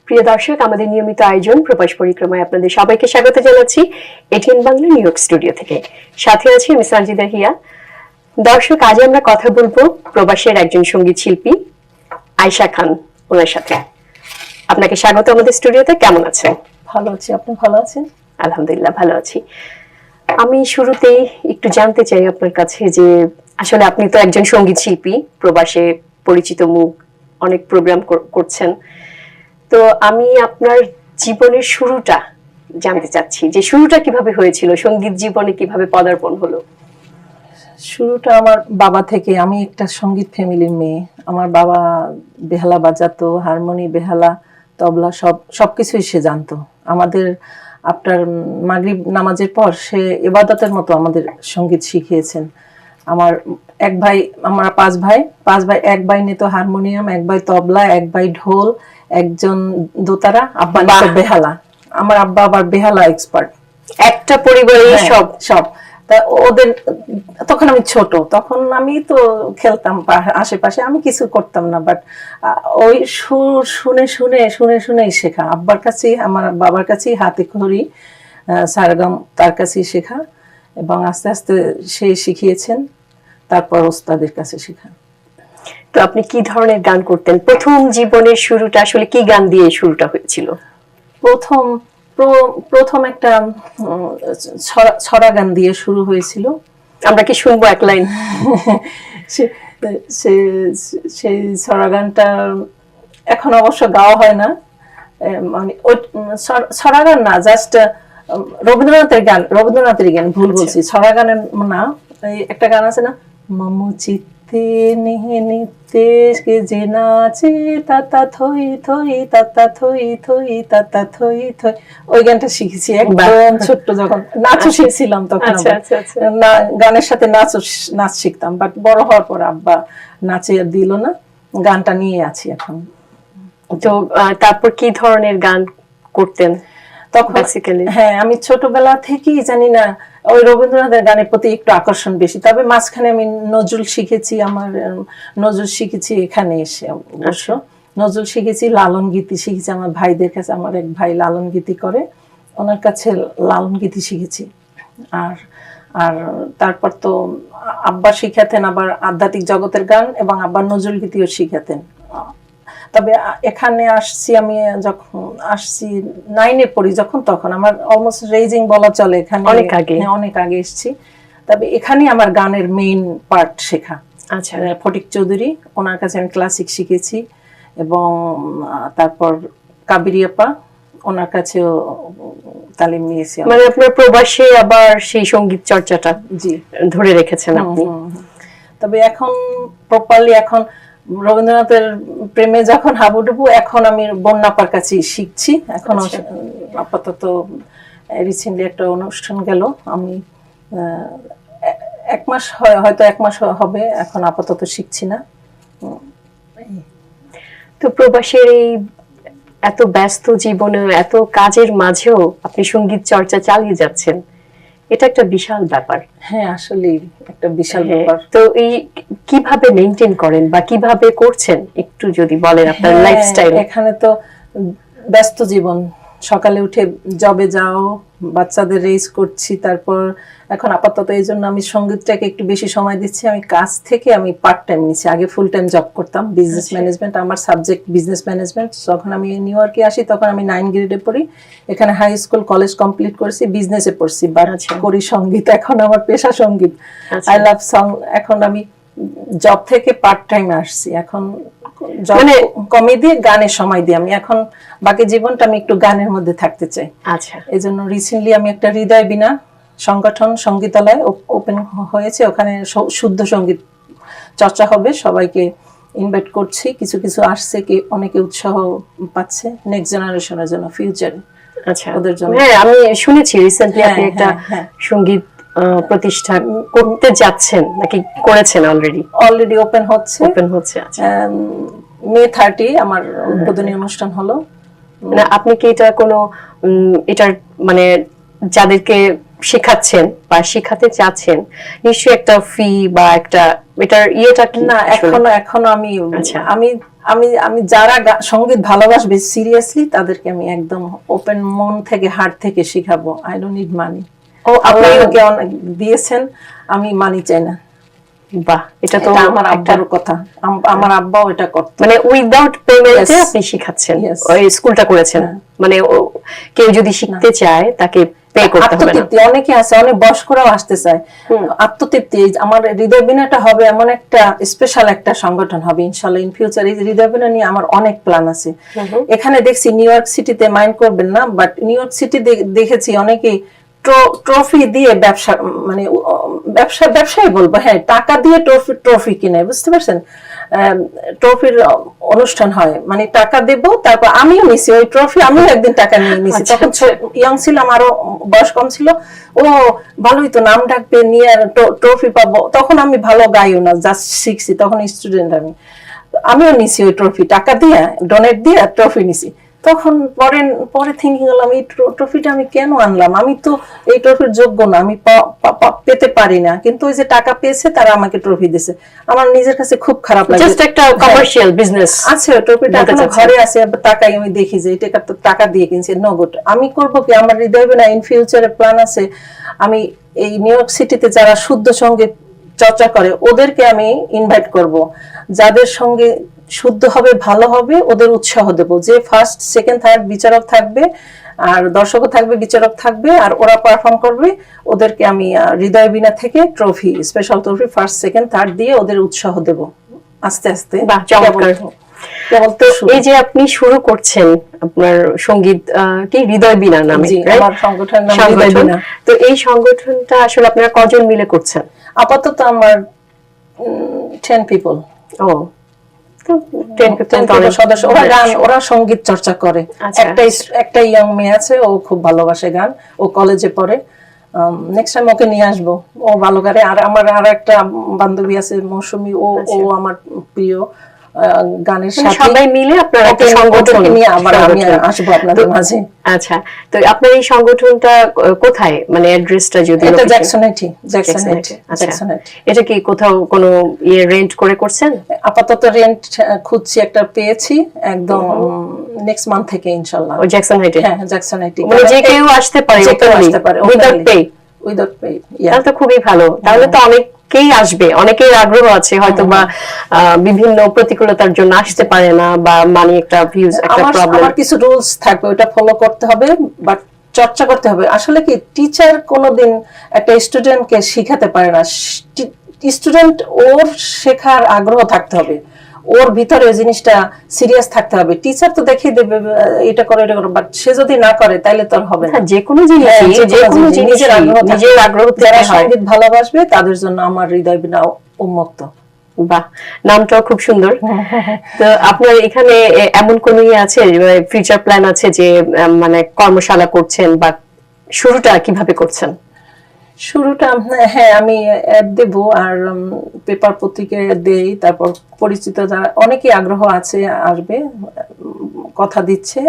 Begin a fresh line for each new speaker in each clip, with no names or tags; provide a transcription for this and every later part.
প্রিয় দর্শক, আমাদের নিয়মিত আয়োজন প্রবাস পরিক্রমায় আপনাদের সবাইকে স্বাগত জানাচ্ছি ATN Bangla new York studio থেকে। সাথে আছি আমি সঞ্জিদা হিয়া। দর্শক, আজ আমরা কথা বলবো প্রবাসের একজন সঙ্গীত শিল্পী আয়েশা খান ওনার সাথে। আপনাকে স্বাগত আমাদের স্টুডিওতে। কেমন আছেন?
ভালো আছি, আপনি ভালো আছেন?
আলহামদুলিল্লাহ ভালো আছি। আমি শুরুতেই একটু জানতে চাই আপনার কাছে যে আসলে আপনি তো একজন সঙ্গীত শিল্পী, প্রবাসে পরিচিত মুখ, অনেক প্রোগ্রাম করছেন। তো আমি আপনার জীবনের শুরুটা জানতে চাচ্ছি, যে শুরুটা কিভাবে হয়েছিল, সঙ্গীত জীবনে কিভাবে পদার্পণ হলো?
শুরুটা আমার বাবা থেকে। আমি একটা সঙ্গীত ফ্যামিলির মেয়ে। আমার বাবা বেহালা বাজাতো, হারমোনি, বেহালা, তবলা সবকিছুই সে জানতো। আমাদের আপনার মাগরিব নামাজের পর সে ইবাদতের মতো আমাদের সঙ্গীত শিখিয়েছেন। আমার এক ভাই, আমরা পাঁচ ভাই, এক ভাই নিত হারমোনিয়াম, এক ভাই তবলা, এক ভাই ঢোল, একজন দোতারা, আব্বা নিত বেহালা। আমার আব্বা আবার বেহালা এক্সপার্ট।
একটা পরিবারে সব
তা ওদের তখন আমি ছোট, তখন আমি তো খেলতাম আশেপাশে, আমি কিছু করতাম না, বাট ওই সুর শুনে শুনে শুনে শুনেই শেখা। আব্বার কাছেই, আমার বাবার কাছেই হাতে খড়ি, সারগাম তার কাছেই শেখা, এবং আস্তে আস্তে সে শিখিয়েছেন, তারপর ওস্তাদের কাছে শেখা।
তো আপনি কি ধরনের গান করতেন? প্রথম জীবনের শুরুটা আসলে কি গান দিয়ে শুরুটা হয়েছিল?
প্রথম একটা ছড়া গান দিয়ে শুরু হয়েছিল।
আমরা কি শুনবো এক লাইন?
সেই ছড়া গানটা এখন অবশ্য গাওয়া হয় না, মানে ছড়া গান না, জাস্ট রবীন্দ্রনাথের গান, ভুল বলছি, ছড়া গানের না। একটা গান আছে না, মামু চিত্তে নিহে নিতে যে নাচে তাতা থই থই, তাতা থই থই, তাতা থই থই, ওই গানটা শিখেছি একদম ছোট্ট যখন। নাচও শিখছিলাম তখন, গানের সাথে নাচ শিখতাম, বাট বড় হওয়ার পর আব্বা নাচে দিল না, গানটা নিয়ে আছি এখন।
তো তারপর কি ধরনের গান করতেন
তখন? হ্যাঁ, আমি ছোটবেলা থেকেই জানি না, ওই রবীন্দ্রনাথের গানের প্রতি একটু আকর্ষণ বেশি। তবে মাঝখানে আমি নজরুল শিখেছি, নজরুল শিখেছি এখানে এসে অবশ্য। নজরুল শিখেছি, লালন গীতি শিখেছি আমার ভাইদের কাছে। আমার এক ভাই লালন গীতি করে, ওনার কাছে লালন গীতি শিখেছি। আর তারপর তো আব্বা শিখাতেন আবার আধ্যাত্মিক জগতের গান, এবং আব্বা নজরুল গীতিও শিখাতেন। তবে এখানে আসছি আমি, যখন আসছি 9-এ পড়ি যখন, তখন আমার অলমোস্ট রেজিং বলা চলে, এখানে অনেক আগে এসেছি। তবে এখানেই আমার গানের মেইন পার্ট শেখা।
আচ্ছা,
ফটিক চৌধুরী, ওনার কাছে আমি ক্লাসিক শিখেছি, এবং তারপর কাবেরী আপা, ওনার কাছেও তালিম নিয়েছি।
মানে আপনার প্রবাসে আবার সেই সঙ্গীত চর্চাটা জি ধরে রেখেছেন আপনি।
তবে এখন প্রপারলি, এখন রবীন্দ্রনাথের প্রেমে যখন হাবুডুবু, এখন আমি বন্যাপার কাছেই শিখছি। এখন আপাতত রিসেন্টলি একটা অনুষ্ঠান গেল, আমি হয়তো এক মাস হবে, এখন আপাতত শিখছি না।
তো প্রবাসের এই এত ব্যস্ত জীবনে, এত কাজের মাঝেও আপনি সঙ্গীত চর্চা চালিয়ে যাচ্ছেন, এটা একটা বিশাল ব্যাপার।
হ্যাঁ, আসলে একটা বিশাল ব্যাপার।
তো এই কিভাবে মেইনটেইন করেন বা কিভাবে করছেন একটু যদি বলেন আপনার লাইফস্টাইল?
এখানে তো ব্যস্ত জীবন, সকালে উঠে জবে যাও, বাচ্চাদের রেজ করছি, তারপর এখন আপাতত এই জন্য আমি সঙ্গীতটাকে একটু বেশি সময় দিচ্ছি। আমি কাজ থেকে আমি পার্ট টাইম নিচ্ছি, আগে ফুল টাইম জব করতাম, বিজনেস ম্যানেজমেন্ট, আমার সাবজেক্ট বিজনেস ম্যানেজমেন্ট। যখন আমি নিউ ইয়র্কে আসি তখন আমি 9 গ্রেডে পড়ি, এখানে হাই স্কুল কলেজ কমপ্লিট করেছি, বিজনেসে পড়ছি, বাট করি সঙ্গীত। এখন আমার পেশা সঙ্গীত, আই লাভ সং। এখন আমি জব থেকে পার্ট টাইমে আসছি, এখন মানে কমে দিয়ে গানের সময় দিই আমি। এখন বাকি জীবনটা আমি একটু গানের মধ্যে থাকতে চাই।
আচ্ছা,
এই জন্য রিসেন্টলি আমি একটা হৃদয় বিনা সংগঠন সঙ্গীতালয় ওপেন হয়েছে, ওখানে শুদ্ধ সঙ্গীত চর্চা হবে, সবাইকে ইনভাইট করছি। কিছু কিছু আসছে, কি অনেকে উৎসাহ পাচ্ছে নেক্সট জেনারেশনের জন্য, ফিউচারে।
আচ্ছা, ওদের জন্য। হ্যাঁ, আমি শুনেছি রিসেন্টলি আপনি একটা সঙ্গীত প্রতিষ্ঠা করতে যাচ্ছেন, নাকি করেছেন?
অলরেডি ওপেন হচ্ছে।
আচ্ছা,
মে 30 আমার উদ্বোধনী অনুষ্ঠান হলো।
না, আপনি কি এটা কোনো এটার মানে যাদেরকে শেখাচ্ছেন বা শেখাতে চাচ্ছেন, নিশ্চয়ই একটা ফি বা একটা এটার ইয়েটা কি?
না, এখনো আমি আমি আমি আমি যারা সঙ্গীত ভালোবাসবে সিরিয়াসলি, তাদেরকে আমি একদম ওপেন মন থেকে হার্ট থেকে শিখাবো। I don't need money. আপনি আমাকে অনেক দিয়েছেন, আমি মানি চাই না।
বাহ, এটা তো
আমার আব্বার কথা, আমার আব্বাও এটা করতেন।
মানে উইদাউট পেমেন্টে আপনি শিখাচ্ছেন, ওই স্কুলটা করেছেন। মানে কেউ যদি শিখতে চায় তাকে পে করতে হবে না।
অনেকে আছে, অনেক বয়স্করাও আসতে চায়। আত্মতৃপ্তি, আমার হৃদয় বিনাটা হবে এমন একটা স্পেশাল একটা সংগঠন হবে ইনশাআল্লাহ ইন ফিউচার। এই হৃদয় বিনা নিয়ে আমার অনেক প্ল্যান আছে। এখানে দেখছি নিউ ইয়র্ক সিটিতে, মাইন্ড করবেন না, বাট নিউ ইয়র্ক সিটি দেখেছি অনেকেই ট্রফি দিয়ে ব্যবসা, মানে ব্যবসায়ী বলবো, হ্যাঁ, টাকা দিয়ে ট্রফি কিনে, বুঝতে পারছেন? ট্রফির অনুষ্ঠান হয়, মানে টাকা দেব, তারপর আমিও নিছি ওই ট্রফি, আমিও একদিন টাকা নিয়ে নিছি। তখন ইয়ং ছিলাম, আরো বয়স কম ছিল। ও ভালোই তো, নাম ডাকবে, নিয়ে ট্রফি পাবো। তখন আমি ভালো গাইও না, জাস্ট শিখছি, তখন স্টুডেন্ট আমিও নিছি ওই ট্রফি, টাকা দিয়ে ডোনেট দিয়ে ট্রফি নিছি। তখন পরে থিঙ্কিং করলাম, এই ট্রফিটা আমি কেন আনলাম? আমি তো এই ট্রফির যোগ্য না, আমি পেতে পারি না। কিন্তু ওই যে টাকা পেয়েছে, তারা আমাকে ট্রফি দিয়েছে। আমার নিজের কাছে খুব খারাপ লাগে।
জাস্ট একটা কমার্শিয়াল বিজনেস
আছে, ট্রফিটা এখনো ঘরে আছে, টাকাই আমি দেখি যে এটা তো টাকা দিয়ে কিনছি, নগদ। আমি করব কি, আমার হৃদয় বিনা ইন ফিউচারে প্ল্যান আছে, আমি এই নিউ ইয়র্ক সিটিতে যারা শুদ্ধ সঙ্গীত চর্চা করে ওদেরকে আমি ইনভাইট করব। যাদের সঙ্গে শুদ্ধ হবে, ভালো হবে, ওদের উৎসাহ দেব। যে ফার্স্ট, সেকেন্ড, থার্ড বিচারক থাকবে, আর দর্শকও থাকবে, বিচারক থাকবে, আর ওরা পারফর্ম করবে। ওদেরকে আমি হৃদয় বিনা থেকে trophy, special trophy first, second, third দিয়ে ওদের উৎসাহ দেব আস্তে আস্তে।
এই যে আপনি শুরু করছেন আপনার সঙ্গীত কি হৃদয় বিনা নামে,
আমার সংগঠনের নাম হৃদয় বিনা।
তো এই সংগঠনটা আসলে আপনারা কজন মিলে করছেন?
আপাতত আমার 10 পিপল।
ও,
সদস্য, ওরা সঙ্গীত চর্চা করে। একটা ইয়ং মেয়ে আছে, ও খুব ভালোবাসে গান, ও কলেজে পড়ে। নেক্সট টাইম ওকে নিয়ে আসবো, ও ভালো গানে। আর আমার আর একটা বান্ধবী আছে মৌসুমী, ও আমার প্রিয় গানের সাথে।
সবাই মিলে আপনারা একটা সংগঠন
নিয়ে আবার আমি আসবো আপনাদের মাঝে।
আচ্ছা, তো আপনার এই সংগঠনটা কোথায়, মানে অ্যাড্রেসটা যদি?
এটা জ্যাকসনাইটি।
এটা কি কোথাও কোনো রেন্ট করে করছেন?
আপাতত রেন্ট খুঁজছি, একটা পেয়েছি একদম নেক্সট মান্থ থেকে ইনশাআল্লাহ।
ও জ্যাকসনাইটি?
হ্যাঁ, জ্যাকসনাইটি।
মানে যে কেউ আসতে পারে, উইদাউট পে?
Without pay.
তাহলে তো খুবই ভালো। তাহলে তো অনেকেই আসবে, অনেকের আগ্রহ আছে, হয়তো বা বিভিন্ন প্রতিকূলতার জন্য আসতে পারে না, বা মানে একটা ভিউজ, একটা প্রবলেম।
আমার কিছু রুলস থাকবে, ওটা ফলো করতে হবে, বাট চর্চা করতে হবে। আসলে কি, টিচার কোনোদিন একটা স্টুডেন্টকে শিখাতে পারে না। স্টুডেন্ট ওর শেখার আগ্রহ থাকতে হবে, ওর ভিতরে ওই জিনিসটা সিরিয়াস থাকতে হবে। টিচার তো দেখিয়ে দেবে এটা করো, এটা করো, বাট সে যদি না করে তাহলে তো হবে না।
যে কোনো জিনিস,
নিজের আগ্রহ, যারা সঙ্গীত ভালোবাসবে তাদের জন্য আমার হৃদয় বিনা উন্মুক্ত।
বাহ, নামটাও খুব সুন্দর। তো আপনার এখানে এমন কোন আছে, ফিউচার প্ল্যান আছে যে মানে কর্মশালা করছেন, বা শুরুটা কিভাবে করছেন?
শুরুটা, হ্যাঁ, আমি অ্যাড দেব, আর পেপার পত্রিকায় দেই। তারপর পরিচিত যারা, অনেকেই আগ্রহ আছে, আসবে, কথা দিচ্ছে।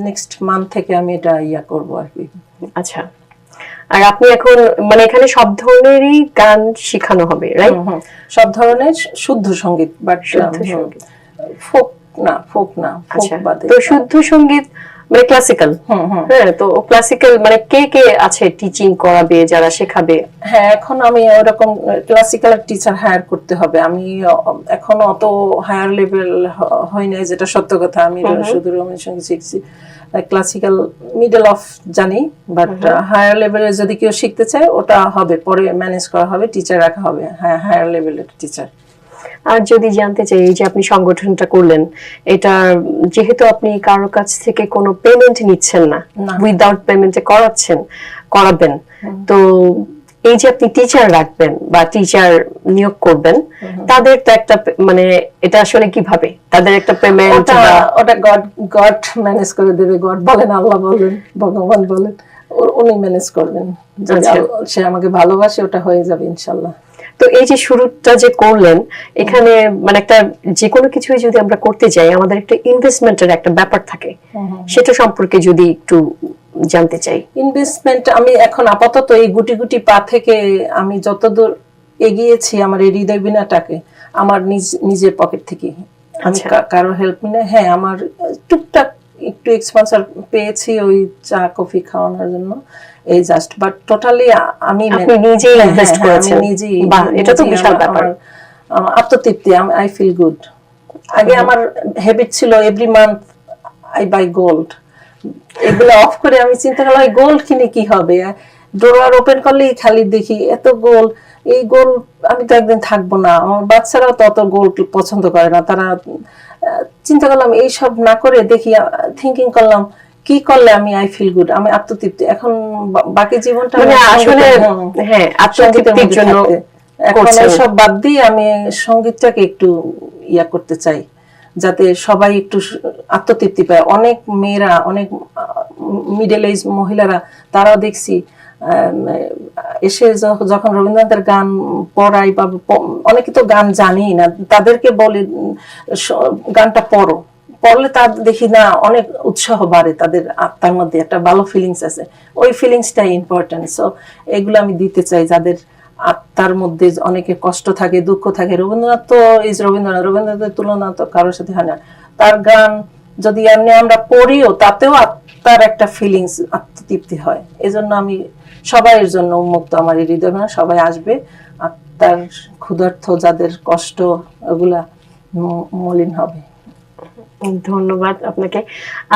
নেক্সট মান্থ থেকে আমি এটা করব আর কি।
আচ্ছা, আর আপনি এখন মানে এখানে সব ধরনেরই গান শেখানো হবে, রাইট?
সব ধরনের শুদ্ধ সঙ্গীত, বাট ফোক না।
তো শুদ্ধ সঙ্গীত মানে ক্লাসিক্যাল? হ্যাঁ, তো ক্লাসিক্যাল মানে কে আছে টিচিং করাবে, যারা শেখাবে?
হ্যাঁ, এখন আমি ওরকম ক্লাসিক্যাল টিচার হায়ার করতে হবে। আমি এখনো অত হায়ার লেভেল হয় নাই, যেটা সত্য কথা। আমি শুধু রবীন্দ্র সঙ্গীত শিখছি, ক্লাসিক্যাল মিডল অফ জানি, বাট হায়ার লেভেলে যদি কেউ শিখতে চায়, ওটা হবে, পরে ম্যানেজ করা হবে, টিচার রাখা হবে, হ্যাঁ, হায়ার লেভেলের টিচার।
আর যদি জানতে চাই, এই যে আপনি সংগঠনটা করলেন, এটা যেহেতু আপনি কারোর কাছ থেকে কোনো পেমেন্ট নিচ্ছেন না, উইদাউট পেমেন্টে করাবেন, তো এই যে আপনি টিচার রাখবেন বা টিচার নিয়োগ করবেন, তাদের তো একটা মানে এটা আসলে কিভাবে তাদের একটা পেমেন্ট?
ওটা গড ম্যানেজ করে দেবে। গড বলেন, আল্লাহ বলেন, ভগবান বলেন, উনি ম্যানেজ করবেন। সে আমাকে ভালোবাসে, ওটা হয়ে যাবে ইনশাআল্লাহ।
তো এই যে শুরুটা যে করলেন, এখানে মানে একটা যে কোনো কিছুই যদি আমরা করতে যাই, আমাদের একটা ইনভেস্টমেন্টের একটা ব্যাপার থাকে, সেটা সম্পর্কে যদি একটু জানতে চাই।
ইনভেস্টমেন্ট আমি এখন আপাতত এই গুটি গুটি পা থেকে আমি যতদূর এগিয়েছি আমার এই হৃদয় বিনাটাকে আমার নিজের পকেট থেকে, আমি কারো হেল্প নিয়ে, হ্যাঁ আমার টুকটাক একটু স্পন্সর পেয়েছি ওই চা কফি খাওয়ানোর জন্য, এই জাস্ট, বাট টোটালি আমি
নিজেই ইনভেস্ট করেছেন। বাহ, এটা তো বিশাল ব্যাপার।
আত্মতৃপ্তি, আই ফিল গুড। আগে আমার হ্যাবিট ছিল every month I buy gold, এগুলো অফ করে আমি চিন্তা করলাম গোল্ড কিনে কি হবে, ড্রয়ার ওপেন করলেই খালি দেখি এত গোল্ড, এই গোল্ড আমি তো একদিন থাকবো না, আমার বাচ্চারাও তো অত গোল্ড পছন্দ করে না, তারা চিন্তা করলাম এইসব না করে দেখি, থিঙ্কিং করলাম কি করলে আমি আই ফিল গুড, আমি আত্মতৃপ্তি, এখন বাকি জীবনটা
আসলে হ্যাঁ আত্মতৃপ্তির জন্য
এখন সব বাদ দিয়ে আমি সঙ্গীতটাকে একটু ইয়া করতে চাই যাতে সবাই একটু আত্মতৃপ্তি পায়। অনেক মেয়েরা, অনেক মিডল এজ মহিলারা তারাও দেখছি এসে যখন রবীন্দ্রনাথের গান পড়াই বা অনেকে তো গান জানেই না, তাদেরকে বলি গানটা পড়ো, পড়লে তার দেখি না অনেক উৎসাহ বাড়ে, তাদের আত্মার মধ্যে একটা ভালো ফিলিংস আছে, ওই ফিলিংসটাই ইম্পর্টেন্ট। সো এগুলো আমি দিতে চাই যাদের আত্মার মধ্যে অনেকের কষ্ট থাকে, দুঃখ থাকে। রবীন্দ্রনাথ তো রবীন্দ্রনাথের তুলনা তো কারোর সাথে হয় না। তার গান যদি এমনি আমরা পড়িও তাতেও আত্মার একটা ফিলিংস, আত্মতৃপ্তি হয়। এজন্য আমি সবাইয়ের জন্য উন্মুক্ত আমার এই হৃদয়, সবাই আসবে, আত্মার ক্ষুধার্ত যাদের কষ্ট ওগুলা মলিন হবে।
ধন্যবাদ আপনাকে।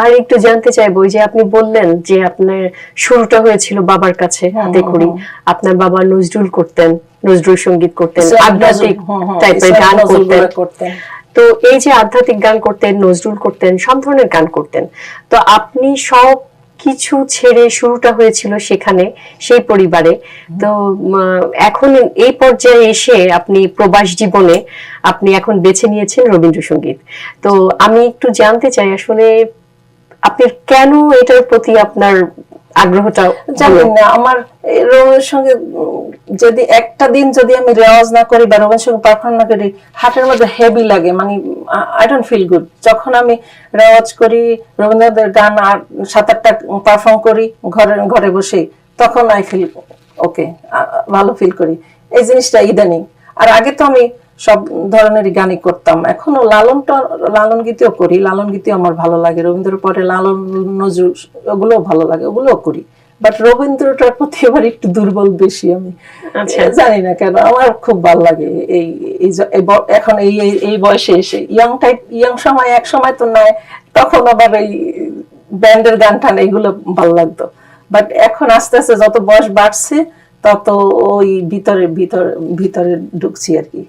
আর একটু জানতে চাইবো যে আপনি বললেন যে আপনার শুরুটা হয়েছিল বাবার কাছে হাতে খড়ি, আপনার বাবা নজরুল করতেন, নজরুল সঙ্গীত করতেন, আধ্যাত্মিক টাইপের গান করতেন। তো এই যে আধ্যাত্মিক গান করতেন, নজরুল করতেন, সব ধরনের গান করতেন, তো আপনি সব কিছু ছেড়ে শুরুটা হয়েছিল সেখানে, সেই পরিবারে। তো এখন এই পর্যায়ে এসে আপনি প্রবাস জীবনে আপনি এখন বেছে নিয়েছেন রবীন্দ্রসঙ্গীত। তো আমি একটু জানতে চাই আসলে আপনি কেন এটার প্রতি আপনার আগ্রহটা?
জানেন না, আমার রবীন্দ্রসঙ্গীত যদি একটা দিন যদি আমি রেওয়াজ না করি বা রবীন্দ্রসঙ্গীত পারফর্ম না করি, হার্টের মধ্যে হেভি লাগে, মানে আই ডোন্ট ফিল গুড। যখন আমি রেওয়াজ করি, রবীন্দ্রনাথের গান আর 7-8টা পারফর্ম করি ঘরে বসে, তখন আই ফিল ওকে, ভালো ফিল করি। এই জিনিসটা ইদানিং। আর আগে তো আমি সব ধরনের গানই করতাম, এখনো লালন গীতিও করি, লালন গীতিও আমার ভালো লাগে, রবীন্দ্রের পরে লালন নজরুল ওগুলোও ভালো লাগে, ওগুলোও করি। বাট রবীন্দ্রটার প্রতি আবার একটু দুর্বল বেশি আমি, জানি না কেন, আমার খুব ভালো লাগে। এই এখন এই বয়সে এসে ইয়াং সময়, এক সময় তো নাই, তখন আবার এই ব্যান্ডের গান টান এইগুলো ভালো লাগতো। বাট এখন আস্তে আস্তে যত বয়স বাড়ছে তত ওই ভিতরে ঢুকছি আর কি,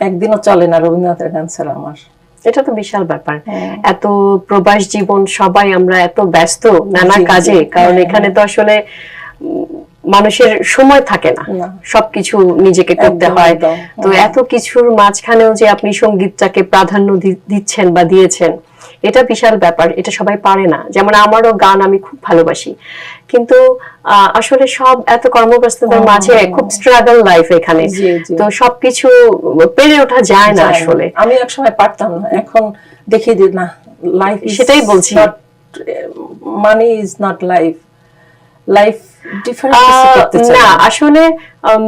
একদিনও চলে না রবীন্দ্রনাথের গান ছাড়া আমার।
এটা তো বিশাল ব্যাপার। এত প্রবাস জীবন, সবাই আমরা এত ব্যস্ত নানা কাজে, কারণ এখানে তো আসলে মানুষের সময় থাকে না, সবকিছু নিজেকে করতে হয়। তো এত কিছুর মাঝখানেও যে আপনি সঙ্গীতটাকে প্রাধান্য দিচ্ছেন বা দিয়েছেন, এটা বিশাল ব্যাপার, এটা সবাই পারে না। যেমন আমারও গান আমি খুব ভালোবাসি, কিন্তু আসলে সব এত কর্মব্যস্ততার মাঝে খুব স্ট্রাগল লাইফ এখানে, তো সবকিছু পেরে ওঠা যায় না আসলে।
আমি একসময় পারতাম না, এখন দেখি যে না, লাইফ,
সেটাই বলছি,
money is not life, life different করতে চাই
না, আসলে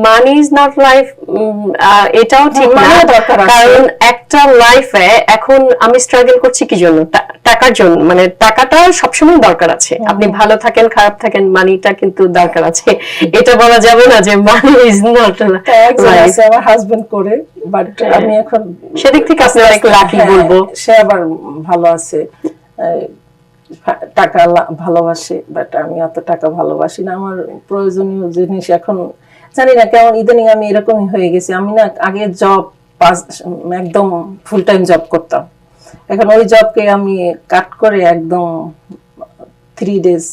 মানি ইজ নট লাইফ, এটাও ঠিক না, কারণ একটা লাইফে এখন আমি স্ট্রাগল করছি কি জন্য? টাকার জন্য। মানে টাকাটা সবসময় দরকার আছে, আপনি ভালো থাকেন খারাপ থাকেন, মানিটা কিন্তু দরকার আছে। এটা বলা যাবে না যে মানি ইজ নট লাইফ।
আমার হাজবেন্ড করে, বাট আমি এখন
সেদিক থেকে আপনি অনেক লাকি বলবো।
সে আবার ভালো আছে, টাকা ভালোবাসে, বাট আমি অত টাকা ভালোবাসি না। আমার প্রয়োজনীয় জিনিস এখন জানি না কেমন ইদানিং আমি এরকমই হয়ে গেছি। আমি না আগে জব একদম ফুল টাইম জব করতাম, এখন ওই জবকে আমি কাট করে একদম 3 days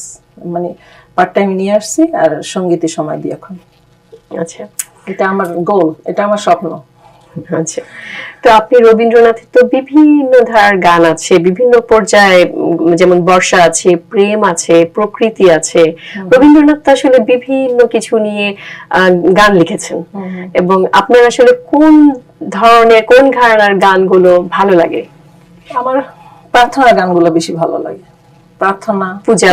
মানে পার্ট টাইম নিয়ে আসছি, আর সঙ্গীতে সময় দিই এখন।
আচ্ছা,
এটা আমার গোল, এটা আমার স্বপ্ন।
আচ্ছা, তো আপনি রবীন্দ্রনাথের তো বিভিন্ন ধারার গান আছে, বিভিন্ন পর্যায়ে, যেমন বর্ষা আছে, প্রেম আছে, প্রকৃতি আছে। রবীন্দ্রনাথ আসলে বিভিন্ন কিছু নিয়ে গান লিখেছেন, এবং আপনার আসলে কোন ধরনের, কোন ঘরানার গানগুলো ভালো লাগে?
আমার প্রার্থনা গানগুলো বেশি ভালো লাগে। প্রার্থনা,
পূজা,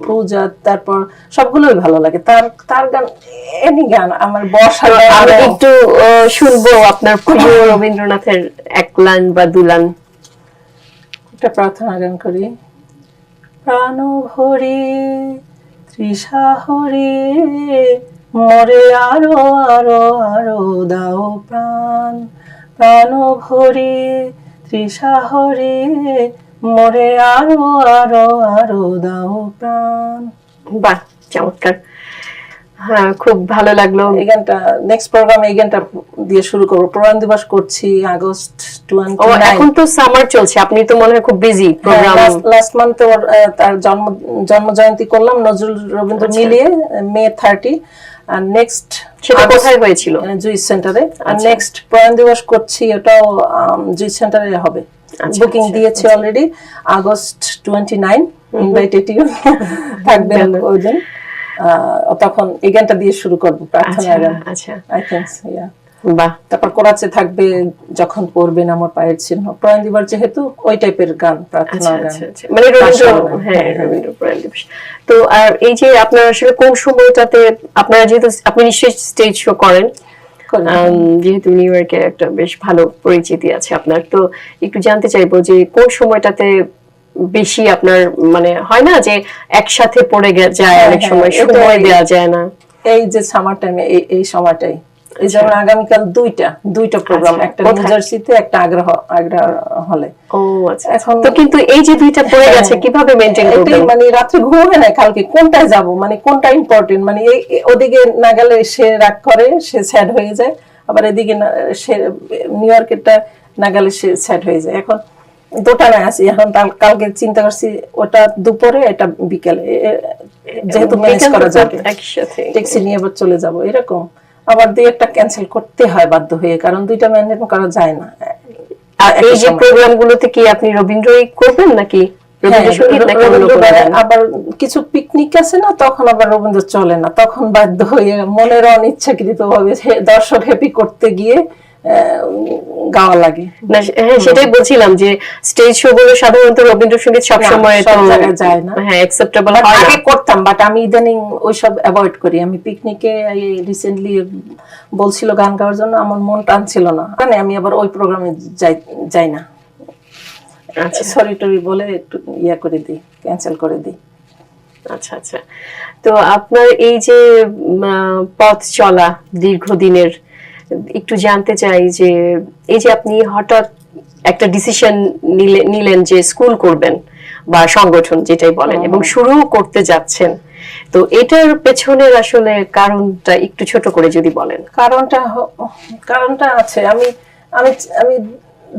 পূজা, তারপর সবগুলোই ভালো লাগে। তার তার গান, এনি গান আমার বর্ষা।
আমি একটু শুনবো আপনার প্রিয় রবীন্দ্রনাথের এক লাইন বা দু লাইন।
একটা প্রার্থনা গান করি। প্রাণ ভরে তৃষা হরে মরে আরো আরো আরো দাও প্রাণ, প্রাণ ভরে তৃষা হরে মরে আরো আরো আরো দাও প্রাণ।
বাহ, চমৎকার। হ্যাঁ, খুব ভালো লাগলো।
এই গানটা নেক্সট প্রোগ্রামে এই গানটা দিয়ে শুরু করব। প্রয়াণ দিবস করছি আগস্ট 29।
এখন তো সামার চলছে, আপনি তো মনে হয় খুব বিজি প্রোগ্রাম।
লাস্ট মান্থে তার জন্ম জয়ন্তী করলাম নজরুল রবীন্দ্র মিলিয়ে মে 30। আর নেক্সট
সেটা কোথায় হয়েছিল?
জুইস সেন্টারে। আর নেক্সট প্রয়াণ দিবস করছি, ওটাও জুইস সেন্টারে হবে। বুকিং দিয়েছি অলরেডি, আগস্ট 29। ইনভাইটেড ইউ, থাকবেন ওই দিন। তখন এই গানটা দিয়ে শুরু করবো, প্রার্থনা গান।
আচ্ছা,
আই থিংক ইয়া।
বাহ।
তারপর কোরাচে থাকবে যখন পড়বেন আমার পায়ের চিহ্ন, প্রয়াণ দিবস যেহেতু ওই টাইপের গান, প্রার্থনা গান,
মানে রবীন্দ্র প্রয়াণ দিবস। তো আর এই যে আপনার আসলে কোন সময়টাতে আপনারা, যেহেতু আপনি নিশ্চয়ই স্টেজ শো করেন, যেহেতু নিউ ইয়র্কে একটা বেশ ভালো পরিচিতি আছে আপনার, তো একটু জানতে চাইবো যে কোন সময়টাতে বেশি আপনার মানে হয় না যে একসাথে পড়ে যায়, অনেক সময় সময় দেওয়া যায় না।
এই যে সামার টাইমে এই সময়টাই, এই যেমন আগামীকাল দুইটা প্রোগ্রাম, একটা নিউ জার্সিতে, একটা আগ্রা হলে।
ও আচ্ছা। এখন তো কিন্তু এই যে দুইটা পড়ে গেছে, কিভাবে মেইনটেইন করবেন?
মানে রাত্রে ঘুমোবে না, কালকে কোনটায় যাব, মানে কোনটা ইম্পর্টেন্ট, মানে ওদিকে না গেলে সে রাগ করে, সে স্যাড হয়ে যায়, আবার এদিকে সে নিউ ইয়র্কেরটা না গেলে সে স্যাড হয়ে যায়। এখন দোটানায় আছি, এখন কালকে চিন্তা করছি ওটা দুপুরে, এটা বিকেলে, যেহেতু ম্যানেজ করা যাবে,
একসাথে
ট্যাক্সি নিয়ে আবার চলে যাব, এরকম। আবার দুই একটা ক্যান্সেল করতে হয় বাধ্য হয়ে, কারণ দুইটা মেনটেন করা যায় না।
আর এই যে প্রোগ্রামগুলোতে কি আপনি রবীন্দ্রই করবেন নাকি
আবার কিছু পিকনিক আছে না, তখন আবার রবীন্দ্র চলে না, তখন বাধ্য হয়ে মনের অনিচ্ছাকৃত ভাবে দর্শক হ্যাপি করতে গিয়ে গাওয়া লাগে।
না, হ্যাঁ, সেটাই বলছিলাম যে স্টেজ শো গুলো সাধারণত রবীন্দ্রসঙ্গীত সবসময় তো
যায় না,
হ্যাঁ অ্যাকসেপ্টেবল হয় না।
আগে করতাম, বাট আমি ইদানিং ওইসব অ্যাভয়েড করি। আমি পিকনিকে রিসেন্টলি বলছিল গান গাওয়ার জন্য, আমার মন টানছিল না, মানে আমি আবার ওই প্রোগ্রামে যাই না। আচ্ছা, সরি টরি বলে একটু ইয়া করে দিই, ক্যান্সেল করে দিই।
আচ্ছা আচ্ছা। তো আপনার এই যে পথ চলা দীর্ঘদিনের, একটু জানতে চাই যে এই যে আপনি হঠাৎ একটা ডিসিশন নিলেন যে স্কুল করবেন বা সংগঠন যেটাই বলেন, এবং শুরু করতে যাচ্ছেন, তো এটার পেছনের আসলে কারণটা একটু ছোট করে যদি বলেন।
কারণটা আছে, আমি আমি আমি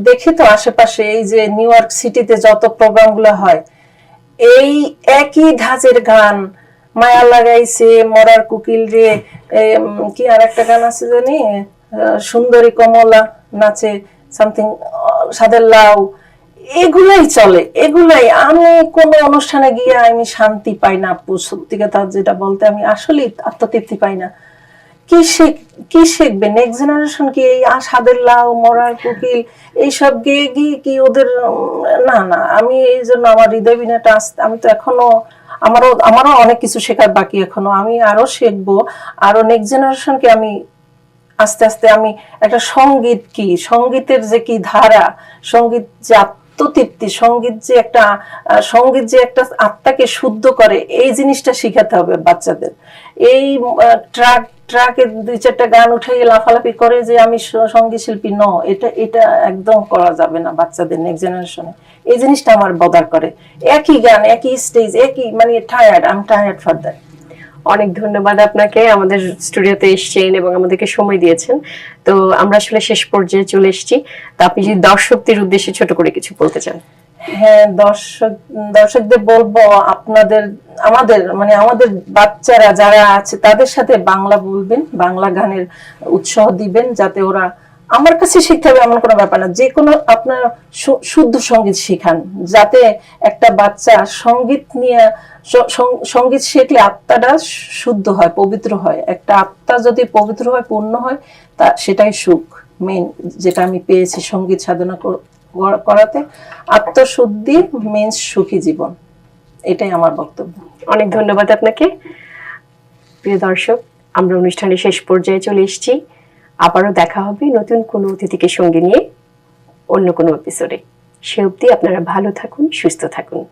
দেখি তো আশেপাশে, এই যে নিউ ইয়র্ক সিটিতে যত প্রোগ্রামগুলো হয়, এই একই ধাঁচের গান, মায়া লাগাইছে, মরার কুকিল রে, কি আর একটা গান আছে জানি, সুন্দরী কমলা নাচে, সামথিং, সাদের লাউ, এগুলাই চলে, এগুলাই। আমি কোন অনুষ্ঠানে গিয়ে আমি শান্তি পাই না, সত্যি কথা যেটা বলতে, আমি আসলে আত্মতৃপ্তি পাই না। কি শিখবে নেক্সট জেনারেশন? কি এই সাদের লাউ, মরার কুকিল এইসব গিয়ে গিয়ে কি ওদের? না না, আমি এই জন্য আমার হৃদয় বিনাটা আসতে, আমি তো এখনো আমারও অনেক কিছু শেখার বাকি এখনো, আমি আরো শিখবো, আরো নেক্সট জেনারেশনকে আমি আস্তে আস্তে, আমি একটা সঙ্গীতের যে কি ধারা, সঙ্গীত যে আত্মতৃপ্তি, সঙ্গীত যে একটা আত্মাকে শুদ্ধ করে, এই জিনিসটা শিখাতে হবে বাচ্চাদের। এই ট্রাকে দুই চারটা গান উঠে লাফালাফি করে যে আমি সঙ্গীত শিল্পী, এটা একদম করা যাবে না বাচ্চাদের, নেক্সট জেনারেশনে। এই জিনিসটা আমার বদার করে, একই গান, একই স্টেজ, একই, মানে I am tired for that.
অনেক ধন্যবাদ আপনাকে, আমাদের স্টুডিওতে এসেছেন এবং আমাদেরকে সময় দিয়েছেন। তো আমরা আসলে শেষ পর্যায়ে চলে এসেছি, তো আপনি যদি দর্শকদের উদ্দেশ্যে ছোট করে কিছু বলতে চান।
হ্যাঁ, দর্শকদের বলবো, আমাদের বাচ্চারা যারা আছে তাদের সাথে বাংলা বলবেন, বাংলা গানের উৎসাহ দিবেন, যাতে ওরা, আমার কাছে শিখতে হবে এমন কোনো ব্যাপার না, যে কোনো আপনার শুদ্ধ সঙ্গীত শিখান, যাতে একটা বাচ্চা সঙ্গীত শিখলে আত্মাটা শুদ্ধ হয়, পবিত্র হয়। একটা আত্মা যদি পবিত্র হয়, পূর্ণ হয়, তা সেটাই সুখ মেইন, যেটা আমি পেয়েছি সঙ্গীত সাধনা করাতে। আত্মশুদ্ধি মিন্স সুখী জীবন। এটাই আমার বক্তব্য।
অনেক ধন্যবাদ আপনাকে। প্রিয় দর্শক, আমরা অনুষ্ঠানের শেষ পর্যায়ে চলে এসেছি। আবারও দেখা হবে নতুন কোনো অতিথিকে সঙ্গে নিয়ে অন্য কোনো এপিসোডে। সে অবধি আপনারা ভালো থাকুন, সুস্থ থাকুন।